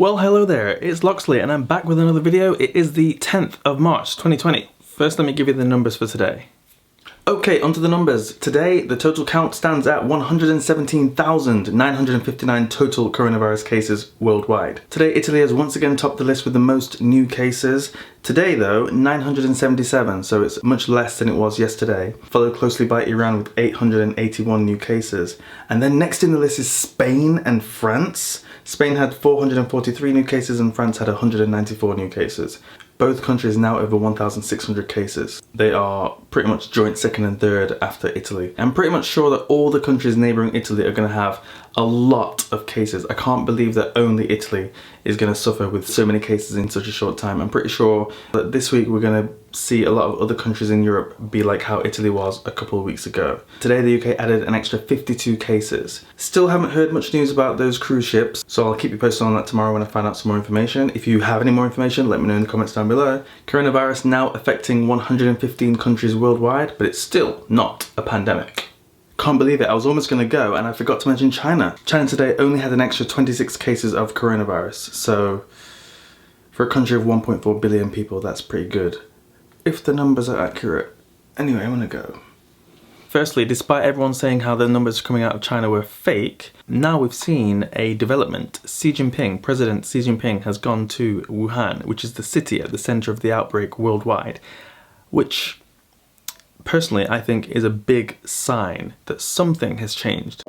Well, hello there, it's Loxley and I'm back with another video. It is the 10th of March 2020. First, let me give you the numbers for today. Okay, onto the numbers. Today, the total count stands at 117,959 total coronavirus cases worldwide. Today, Italy has once again topped the list with the most new cases. Today though, 977, so it's much less than it was yesterday. Followed closely by Iran with 881 new cases. And then next in the list is Spain and France. Spain had 443 new cases and France had 194 new cases. Both countries now over 1,600 cases. They are pretty much joint second and third after Italy. I'm pretty much sure that all the countries neighbouring Italy are going to have a lot of cases. I can't believe that only Italy is going to suffer with so many cases in such a short time. I'm pretty sure that this week we're going to see a lot of other countries in Europe be like how Italy was a couple of weeks ago. Today the UK added an extra 52 cases. Still haven't heard much news about those cruise ships, so I'll keep you posted on that tomorrow when I find out some more information. If you have any more information, let me know in the comments down below. Coronavirus now affecting 115 countries worldwide, but it's still not a pandemic. Can't believe it, I was almost going to go and I forgot to mention China. China today only had an extra 26 cases of coronavirus, so for a country of 1.4 billion people, that's pretty good. If the numbers are accurate. Anyway, I'm gonna go. Firstly, despite everyone saying how the numbers coming out of China were fake, now we've seen a development. President Xi Jinping has gone to Wuhan, which is the city at the center of the outbreak worldwide, which personally I think is a big sign that something has changed.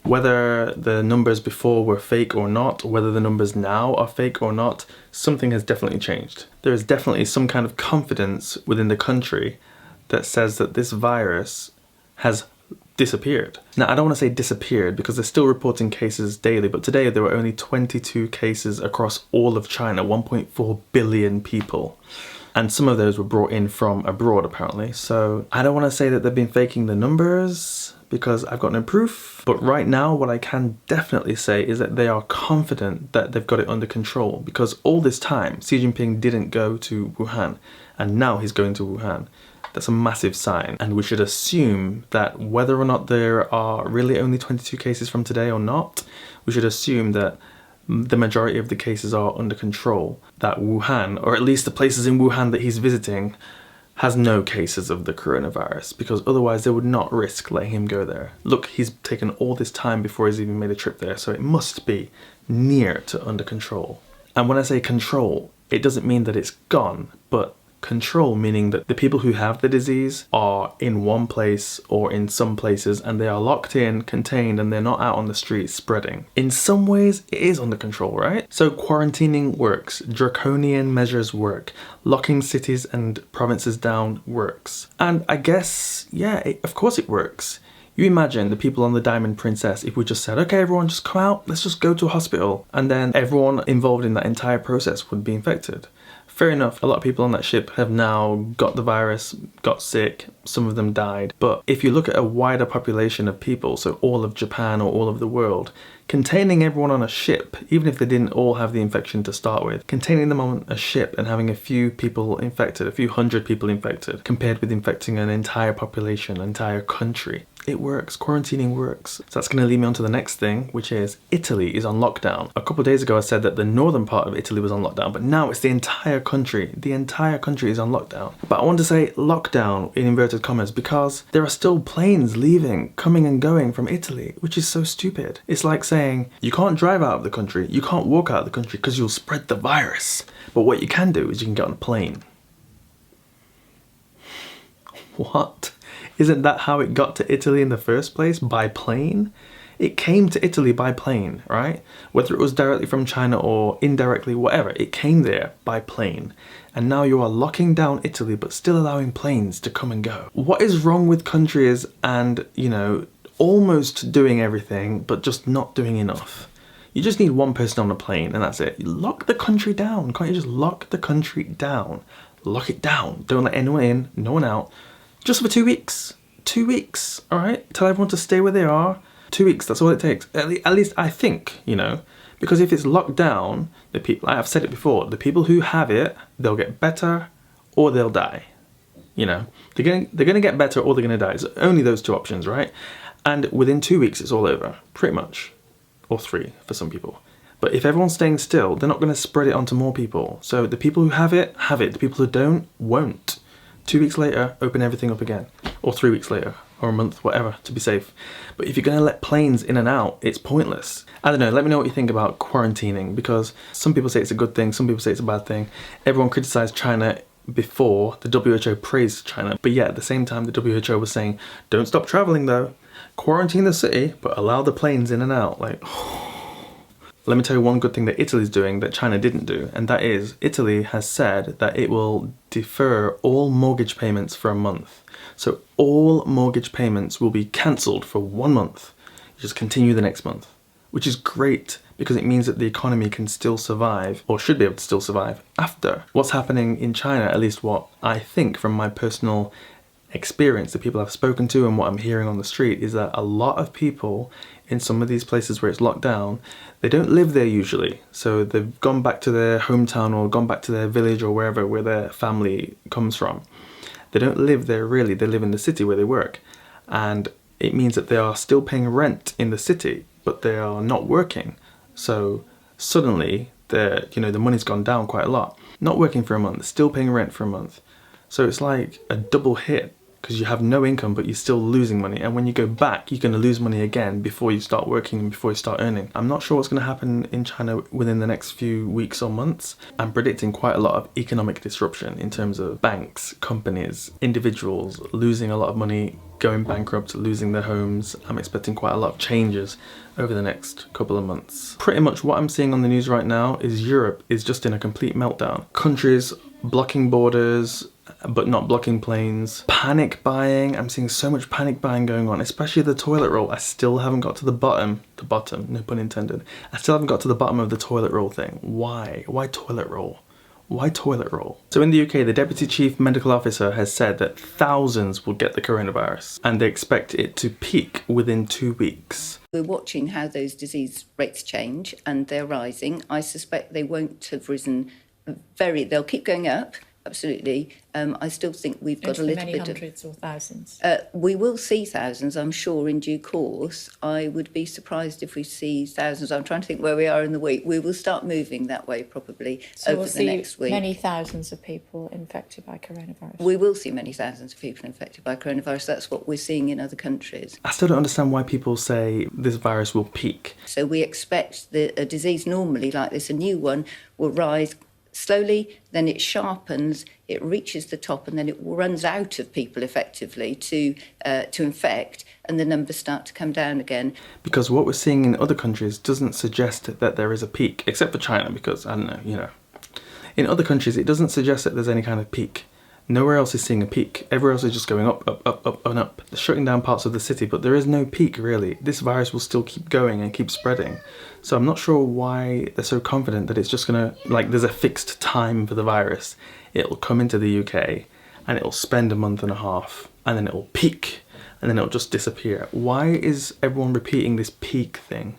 Whether the numbers before were fake or not, whether the numbers now are fake or not, something has definitely changed. There is definitely some kind of confidence within the country that says that this virus has disappeared. Now, I don't want to say disappeared because they're still reporting cases daily, but today there were only 22 cases across all of China, 1.4 billion people. And some of those were brought in from abroad apparently. So I don't want to say that they've been faking the numbers because I've got no proof. But right now what I can definitely say is that they are confident that they've got it under control, because all this time Xi Jinping didn't go to Wuhan and now he's going to Wuhan. That's a massive sign, and we should assume that whether or not there are really only 22 cases from today or not, we should assume that the majority of the cases are under control, that Wuhan, or at least the places in Wuhan that he's visiting, has no cases of the coronavirus, because otherwise they would not risk letting him go there. Look, he's taken all this time before he's even made a trip there, so it must be near to under control. And when I say control, it doesn't mean that it's gone, but control meaning that the people who have the disease are in one place or in some places and they are locked in, contained, and they're not out on the streets spreading. In some ways it is under control, right? So quarantining works, draconian measures work, locking cities and provinces down works. And I guess, yeah, of course it works. You imagine the people on the Diamond Princess if we just said, okay everyone just come out, let's just go to a hospital, and then everyone involved in that entire process would be infected. Fair enough, a lot of people on that ship have now got the virus, got sick, some of them died. But if you look at a wider population of people, so all of Japan or all of the world, containing everyone on a ship, even if they didn't all have the infection to start with, containing them on a ship and having a few people infected, a few hundred people infected, compared with infecting an entire population, an entire country, it works. Quarantining works. So that's going to lead me on to the next thing, which is Italy is on lockdown. A couple of days ago I said that the northern part of Italy was on lockdown, but now it's the entire country. The entire country is on lockdown. But I want to say lockdown in inverted commas because there are still planes leaving, coming and going from Italy, which is so stupid. It's like saying you can't drive out of the country, you can't walk out of the country because you'll spread the virus. But what you can do is you can get on a plane. What? Isn't that how it got to Italy in the first place? By plane? It came to Italy by plane, right? Whether it was directly from China or indirectly, whatever, it came there by plane. And now you are locking down Italy but still allowing planes to come and go. What is wrong with countries and, you know, almost doing everything but just not doing enough? You just need one person on a plane and that's it. You lock the country down. Can't you just lock the country down? Lock it down. Don't let anyone in, no one out. Just for 2 weeks. 2 weeks, all right? Tell everyone to stay where they are. 2 weeks, that's all it takes. At least I think, you know. Because if it's locked down, the people, I've said it before, the people who have it, they'll get better or they'll die. You know, they're gonna get better or they're gonna die. It's only those two options, right? And within 2 weeks, it's all over, pretty much. Or 3 for some people. But if everyone's staying still, they're not gonna spread it onto more people. So the people who have it, have it. The people who don't, won't. 2 weeks later, open everything up again. Or 3 weeks later, or a month, whatever, to be safe. But if you're gonna let planes in and out, it's pointless. I don't know, let me know what you think about quarantining, because some people say it's a good thing, some people say it's a bad thing. Everyone criticised China before, the WHO praised China, but yet at the same time the WHO was saying, don't stop travelling though, quarantine the city, but allow the planes in and out. Like, let me tell you one good thing that Italy's doing that China didn't do, and that is Italy has said that it will defer all mortgage payments for a month. So all mortgage payments will be cancelled for 1 month. You just continue the next month, which is great because it means that the economy can still survive, or should be able to still survive, after. What's happening in China, at least what I think from my personal experience, the people I've spoken to and what I'm hearing on the street, is that a lot of people in some of these places where it's locked down, they don't live there usually. So they've gone back to their hometown or gone back to their village or wherever where their family comes from. They don't live there really, they live in the city where they work. And it means that they are still paying rent in the city, but they are not working. So suddenly the money's gone down quite a lot. Not working for a month, still paying rent for a month. So it's like a double hit because you have no income but you're still losing money, and when you go back you're going to lose money again before you start working and before you start earning. I'm not sure what's going to happen in China within the next few weeks or months. I'm predicting quite a lot of economic disruption in terms of banks, companies, individuals losing a lot of money, going bankrupt, losing their homes. I'm expecting quite a lot of changes over the next couple of months. Pretty much what I'm seeing on the news right now is Europe is just in a complete meltdown. Countries blocking borders but not blocking planes. Panic buying. I'm seeing so much panic buying going on, especially the toilet roll. I still haven't got to the bottom, no pun intended. I still haven't got to the bottom of the toilet roll thing. Why? Why toilet roll? Why toilet roll? So in the UK, the Deputy Chief Medical Officer has said that thousands will get the coronavirus and they expect it to peak within 2 weeks. We're watching how those disease rates change and they're rising. I suspect they won't have risen they'll keep going up. Absolutely. I still think we've got a little bit of... many hundreds or thousands? We will see thousands, I'm sure, in due course. I would be surprised if we see thousands. I'm trying to think where we are in the week. We will start moving that way probably over the next week. Many thousands of people infected by coronavirus? We will see many thousands of people infected by coronavirus. That's what we're seeing in other countries. I still don't understand why people say this virus will peak. So we expect a disease normally like this, a new one, will rise slowly, then it sharpens, it reaches the top, and then it runs out of people effectively to infect, and the numbers start to come down again. Because what we're seeing in other countries doesn't suggest that there is a peak, except for China, because, I don't know, in other countries it doesn't suggest that there's any kind of peak. Nowhere else is seeing a peak. Everywhere else is just going up, up, up, up, and up. They're shutting down parts of the city, but there is no peak, really. This virus will still keep going and keep spreading. So I'm not sure why they're so confident that it's just gonna, there's a fixed time for the virus. It'll come into the UK, and it'll spend a month and a half, and then it'll peak, and then it'll just disappear. Why is everyone repeating this peak thing?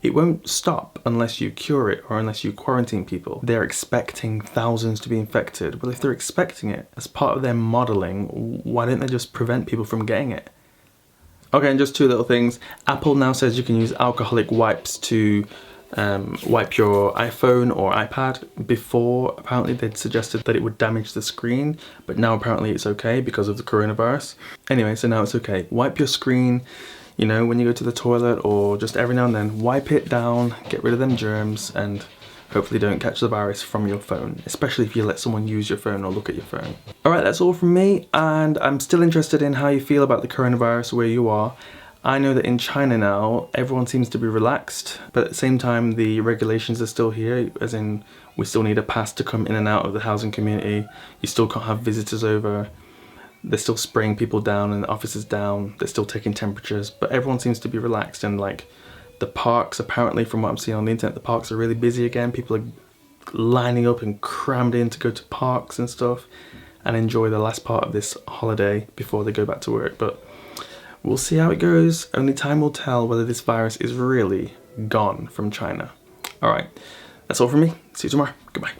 It won't stop unless you cure it or unless you quarantine people. They're expecting thousands to be infected. Well, if they're expecting it as part of their modelling, why don't they just prevent people from getting it? Okay, and just 2 little things. Apple now says you can use alcoholic wipes to wipe your iPhone or iPad. Before, apparently they'd suggested that it would damage the screen, but now apparently it's okay because of the coronavirus. Anyway, so now it's okay. Wipe your screen, when you go to the toilet, or just every now and then, wipe it down, get rid of them germs, and hopefully don't catch the virus from your phone, especially if you let someone use your phone or look at your phone. Alright, that's all from me, and I'm still interested in how you feel about the coronavirus where you are. I know that in China now, everyone seems to be relaxed, but at the same time the regulations are still here, as in we still need a pass to come in and out of the housing community, you still can't have visitors over. They're still spraying people down and the offices down. They're still taking temperatures, but everyone seems to be relaxed. And the parks, apparently from what I'm seeing on the internet, the parks are really busy again. People are lining up and crammed in to go to parks and stuff and enjoy the last part of this holiday before they go back to work. But We'll see how it goes. Only time will tell whether this virus is really gone from China. All right, that's all from me. See you tomorrow. Goodbye.